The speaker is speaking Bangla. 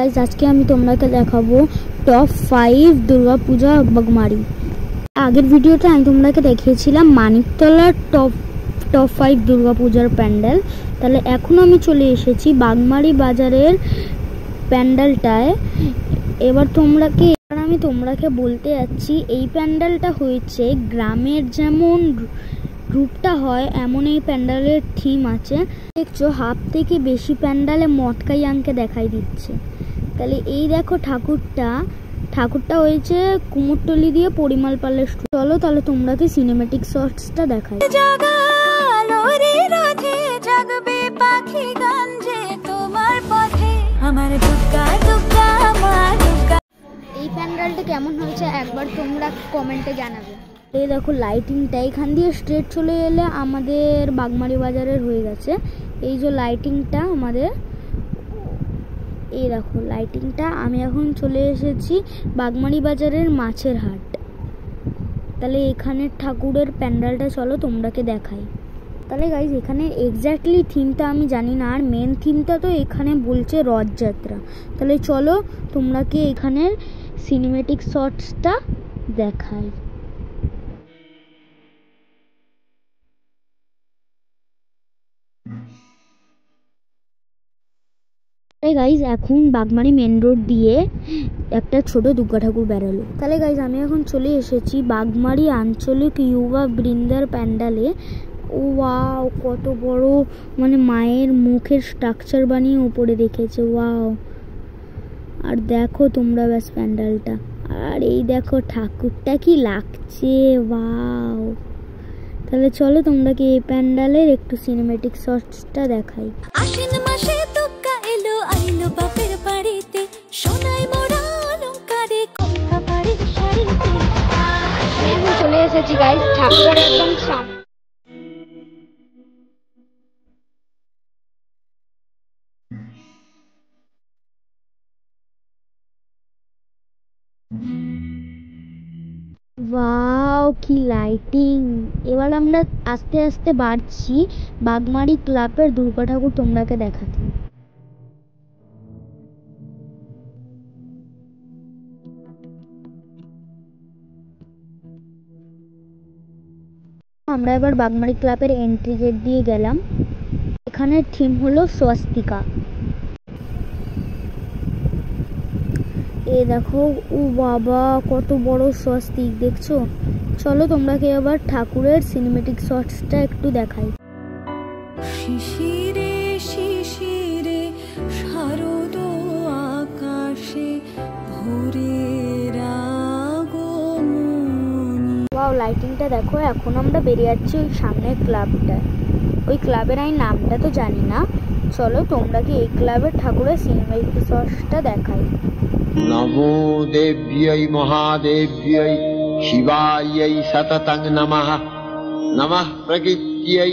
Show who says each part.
Speaker 1: গাইস আজকে আমি তোমাকে দেখাবো টপ 5 দুর্গাপূজা বাগমারি। আগের ভিডিওতে আমি তোমাকে দেখিয়েছিলাম মানিকতলার টপ 5 দুর্গাপূজার প্যান্ডেল। তাহলে এখন আমি চলে এসেছি বাগমারি বাজারের প্যান্ডেলটায়। এবার আমি তোমাকে বলতে যাচ্ছি এই প্যান্ডেলটা হয়েছে গ্রামের যেমন রূপটা হয় এমন এই প্যান্ডেলের থিম আছে। দেখছো হাফ থেকে বেশি প্যান্ডেলে মটকাই আঙ্কে দেখাই দিচ্ছে। তাহলে এই দেখো ঠাকুরটা হয়েছে কুমোরটুলি দিয়ে পরিমল পালের। চলো তাহলে তোমাকে সিনেমেটিক শর্টসটা দেখাই। এই প্যান্ডেলটা কেমন হয়েছে একবার তোমরা কমেন্টে জানাবে। এই দেখো লাইটিংটা এখান দিয়ে স্ট্রেট চলে এলে আমাদের বাগমারি বাজারের হয়ে গেছে। এই যে লাইটিংটা আমাদের, এই দেখো লাইটিংটা। আমি এখন চলে এসেছি বাগমারি বাজারের মাছের হাট। তাহলে এখানের ঠাকুরের প্যান্ডেলটা চলো তোমরাকে দেখাই। তাহলে গাইজ এখানে এক্স্যাক্টলি থিমটা আমি জানি না, আর মেন থিমটা তো এখানে বলছে রথযাত্রা। তাহলে চলো তোমরাকে এখানের সিনেমেটিক শর্টসটা দেখাই। গাইজ এখন বাগমারি মেন রোড দিয়ে একটা ছোট দুর্গা ঠাকুর বেরোলো। তাহলে গাইজ আমি এখন চলে এসেছি বাগমারি আঞ্চলিক যুবা বৃন্দার প্যান্ডালে। ওয়াও কত বড়, মানে মায়ের মুখের স্ট্রাকচার বানিয়ে উপরে রেখেছে। ওয়াও, আর দেখো তোমরা ব্যাস প্যান্ডালটা, আর এই দেখো ঠাকুরটা কি লাগছে। ওয়াও, তাহলে চলো তোমরাকে এই প্যান্ডালের একটু সিনেমেটিক শর্টসটা দেখাই। চলে এসেছি গাইস ঠাকুরের একদম সামনে। ওয়াও কি লাইটিং। এবার আমরা আস্তে আস্তে বাড়ছি বাগমারি ক্লাবের দুর্গা ঠাকুর তোমরাকে দেখাতে। আমরা এবার বাগমারি ক্লাবের এন্ট্রি গেট দিয়ে গেলাম। এখানের থিম হলো স্বস্তিকা। এ দেখো, ও বাবা কত বড় স্বস্তিক দেখছো। চলো তোমরাকে এবার ঠাকুরের সিনেমেটিক শর্টসটা একটু দেখাই।
Speaker 2: শিশিরে শিশিরে শারদ আকাশে ভোরের আগমনী।
Speaker 1: ওয়াও লাইটিংটা দেখো। এখন আমরা বেরিয়ে যাচ্ছি ওই সামনের ক্লাবটা। ওই ক্লাবের আমি নামটা তো জানি না। চলো তোমরাকে এই ক্লাবের ঠাকুরের সিনেমেটিক শর্টসটা দেখাই।
Speaker 3: নমো দেব্যৈ মহাদেব্যৈ শিবাयै সততং নমঃ। নমঃ প্রকৃত্যৈ।